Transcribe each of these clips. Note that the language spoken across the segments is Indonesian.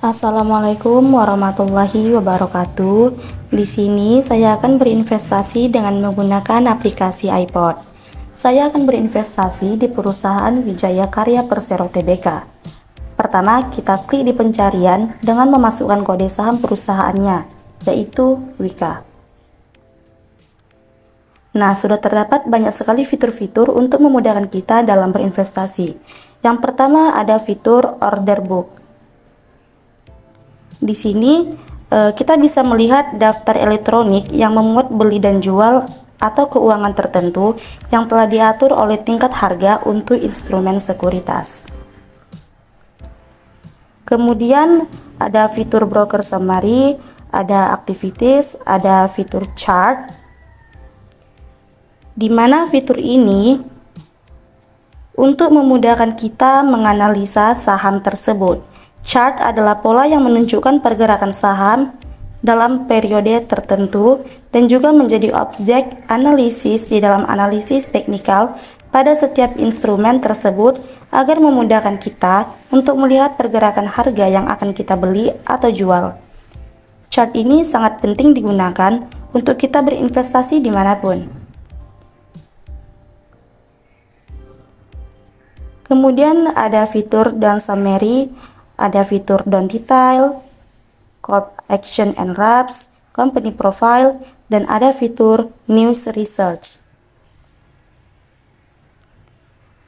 Assalamualaikum warahmatullahi wabarakatuh. Di sini saya akan berinvestasi dengan menggunakan aplikasi iPod. Saya akan berinvestasi di perusahaan Wijaya Karya Persero Tbk. Pertama, kita klik di pencarian dengan memasukkan kode saham perusahaannya, yaitu WIKA. Nah, sudah terdapat banyak sekali fitur-fitur untuk memudahkan kita dalam berinvestasi. Yang pertama ada fitur order book. Di sini kita bisa melihat daftar elektronik yang memuat beli dan jual atau keuangan tertentu yang telah diatur oleh tingkat harga untuk instrumen sekuritas. Kemudian ada fitur broker summary, ada activities, ada fitur chart, di mana fitur ini untuk memudahkan kita menganalisa saham tersebut. Chart adalah pola yang menunjukkan pergerakan saham dalam periode tertentu dan juga menjadi objek analisis di dalam analisis teknikal pada setiap instrumen tersebut agar memudahkan kita untuk melihat pergerakan harga yang akan kita beli atau jual. Chart ini sangat penting digunakan untuk kita berinvestasi dimanapun. Kemudian ada fitur down summary, ada fitur down detail, call action and wraps, company profile, dan ada fitur news research.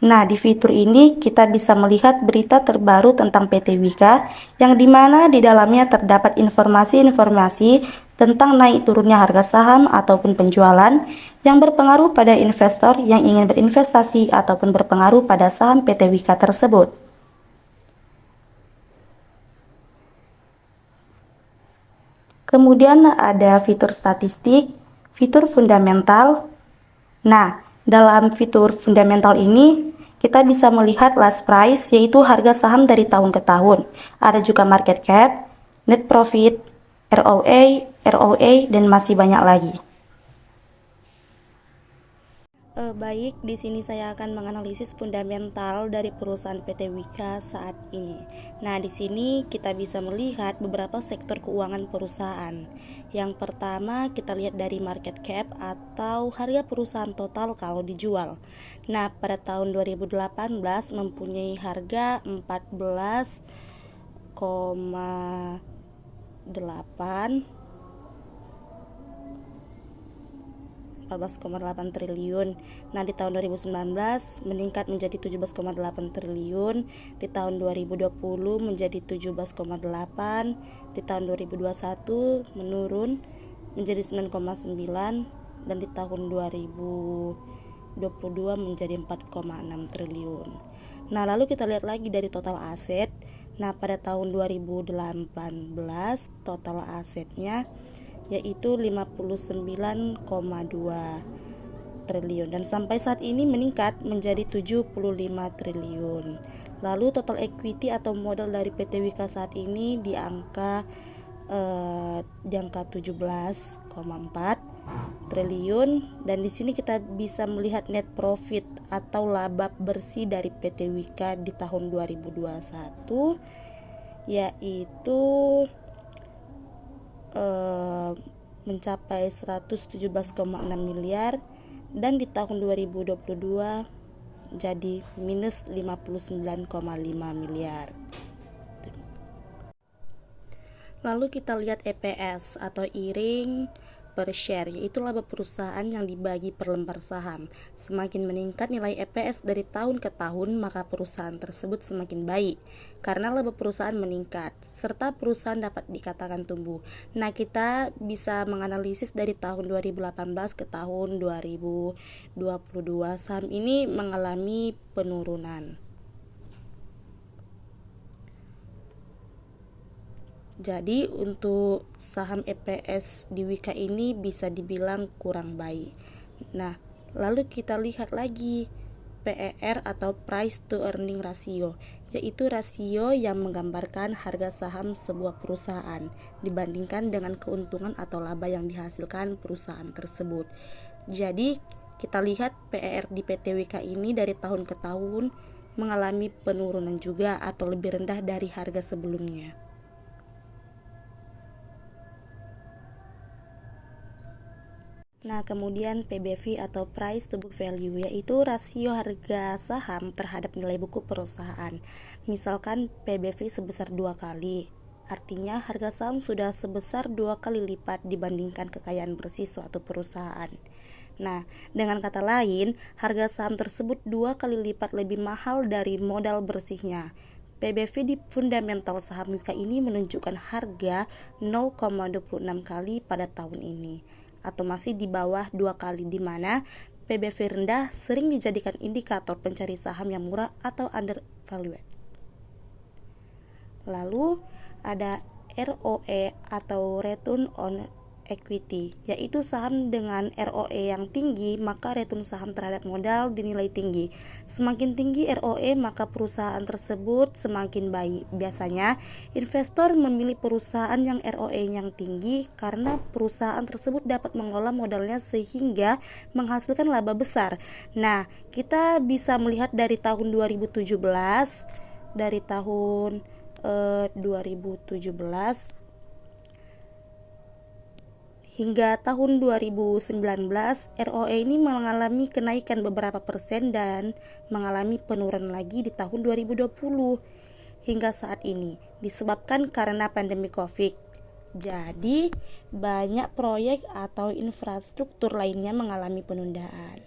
Nah, di fitur ini kita bisa melihat berita terbaru tentang PT Wika yang dimana di dalamnya terdapat informasi-informasi tentang naik turunnya harga saham ataupun penjualan yang berpengaruh pada investor yang ingin berinvestasi ataupun berpengaruh pada saham PT Wika tersebut. Kemudian ada fitur statistik, fitur fundamental. Nah, dalam fitur fundamental ini kita bisa melihat last price, yaitu harga saham dari tahun ke tahun. Ada juga market cap, net profit, ROA, dan masih banyak lagi. Baik, di sini saya akan menganalisis fundamental dari perusahaan PT Wika saat ini. Nah, di sini kita bisa melihat beberapa sektor keuangan perusahaan. Yang pertama, kita lihat dari market cap atau harga perusahaan total kalau dijual. Nah, pada tahun 2018 mempunyai harga 14,8 triliun. Nah, di tahun 2019 meningkat menjadi 17,8 triliun, di tahun 2020 menjadi 17,8, di tahun 2021 menurun menjadi 9,9, dan di tahun 2022 menjadi 4,6 triliun. Nah, lalu kita lihat lagi dari total aset. Nah, pada tahun 2018 total asetnya yaitu 59,2 triliun dan sampai saat ini meningkat menjadi 75 triliun. Lalu total equity atau modal dari PT Wika saat ini di angka 17,4 triliun, dan di sini kita bisa melihat net profit atau laba bersih dari PT Wika di tahun 2021 yaitu mencapai 117,6 miliar, dan di tahun 2022 jadi minus 59,5 miliar. Lalu kita lihat EPS atau earning per share, yaitu laba perusahaan yang dibagi per lembar saham. Semakin meningkat nilai EPS dari tahun ke tahun, maka perusahaan tersebut semakin baik karena laba perusahaan meningkat serta perusahaan dapat dikatakan tumbuh. Nah, kita bisa menganalisis dari tahun 2018 ke tahun 2022 saham ini mengalami penurunan. Jadi untuk saham EPS di Wika ini bisa dibilang kurang baik. Nah, lalu kita lihat lagi PER atau Price to Earning Ratio, yaitu rasio yang menggambarkan harga saham sebuah perusahaan dibandingkan dengan keuntungan atau laba yang dihasilkan perusahaan tersebut. Jadi kita lihat PER di PTWK ini dari tahun ke tahun mengalami penurunan juga atau lebih rendah dari harga sebelumnya. Nah, kemudian PBV atau Price to Book Value, yaitu rasio harga saham terhadap nilai buku perusahaan. Misalkan PBV sebesar 2 kali, artinya harga saham sudah sebesar 2 kali lipat dibandingkan kekayaan bersih suatu perusahaan. Nah, dengan kata lain, harga saham tersebut 2 kali lipat lebih mahal dari modal bersihnya. PBV di fundamental saham Wika ini menunjukkan harga 0,26 kali pada tahun ini, atau masih di bawah 2 kali, di mana PBV rendah sering dijadikan indikator pencari saham yang murah atau undervalued. Lalu ada ROE atau Return on Equity, yaitu saham dengan ROE yang tinggi maka return saham terhadap modal dinilai tinggi. Semakin tinggi ROE maka perusahaan tersebut semakin baik. Biasanya investor memilih perusahaan yang ROE yang tinggi karena perusahaan tersebut dapat mengelola modalnya sehingga menghasilkan laba besar. Nah, kita bisa melihat dari tahun 2017, dari tahun 2017 hingga tahun 2019, ROE ini mengalami kenaikan beberapa persen dan mengalami penurunan lagi di tahun 2020 hingga saat ini disebabkan karena pandemi Covid. Jadi, banyak proyek atau infrastruktur lainnya mengalami penundaan.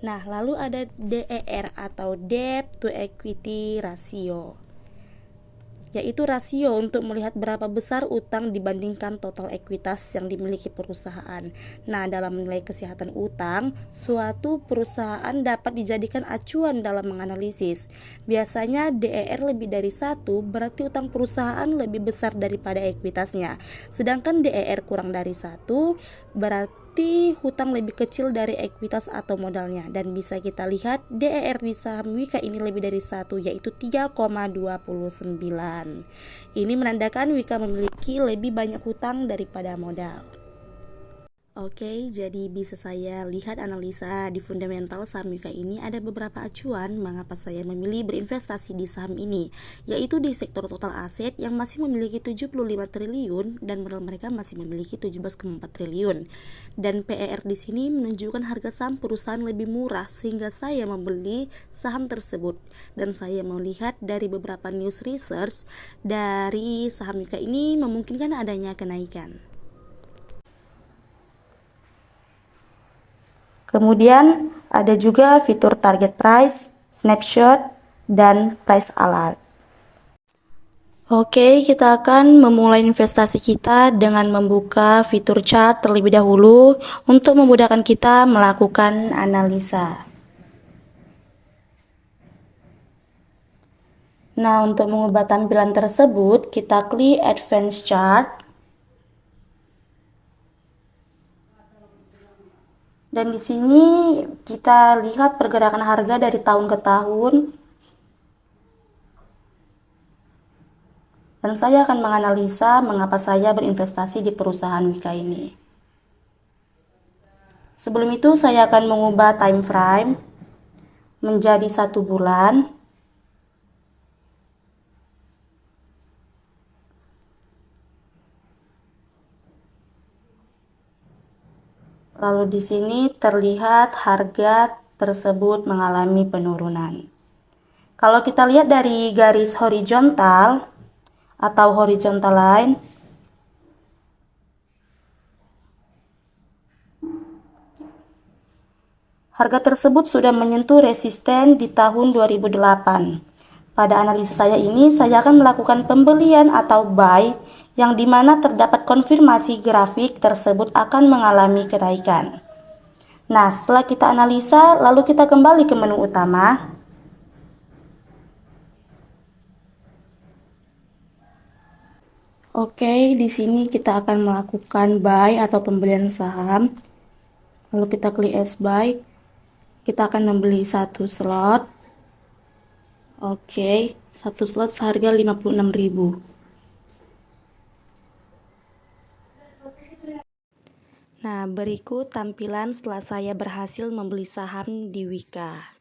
Nah, lalu ada DER atau Debt to Equity Ratio, yaitu rasio untuk melihat berapa besar utang dibandingkan total ekuitas yang dimiliki perusahaan. Nah, dalam menilai kesehatan utang, suatu perusahaan dapat dijadikan acuan dalam menganalisis. Biasanya DER lebih dari 1 berarti utang perusahaan lebih besar daripada ekuitasnya. Sedangkan DER kurang dari 1 berarti hutang lebih kecil dari ekuitas atau modalnya. Dan bisa kita lihat DER di saham Wika ini lebih dari 1, yaitu 3,29. Ini menandakan Wika memiliki lebih banyak hutang daripada modal. Oke, jadi bisa saya lihat analisa di fundamental saham Wika ini ada beberapa acuan mengapa saya memilih berinvestasi di saham ini, yaitu di sektor total aset yang masih memiliki 75 triliun dan modal mereka masih memiliki 17,4 triliun. Dan PER di sini menunjukkan harga saham perusahaan lebih murah sehingga saya membeli saham tersebut. Dan saya melihat dari beberapa news research dari saham Wika ini memungkinkan adanya kenaikan. Kemudian ada juga fitur target price, snapshot, dan price alert. Oke, kita akan memulai investasi kita dengan membuka fitur chart terlebih dahulu untuk memudahkan kita melakukan analisa. Nah, untuk mengubah tampilan tersebut, kita klik Advanced Chart. Dan di sini kita lihat pergerakan harga dari tahun ke tahun. Dan saya akan menganalisa mengapa saya berinvestasi di perusahaan Wika ini. Sebelum itu saya akan mengubah time frame menjadi 1 bulan. Lalu di sini terlihat harga tersebut mengalami penurunan. Kalau kita lihat dari garis horizontal atau horizontal line, harga tersebut sudah menyentuh resisten di tahun 2008. Pada analisa saya ini, saya akan melakukan pembelian atau buy yang dimana terdapat konfirmasi grafik tersebut akan mengalami kenaikan. Nah, setelah kita analisa, lalu kita kembali ke menu utama. Oke, di sini kita akan melakukan buy atau pembelian saham. Lalu kita klik as buy. Kita akan membeli satu slot. Oke, satu slot seharga 56.000. Nah, berikut tampilan setelah saya berhasil membeli saham di Wika.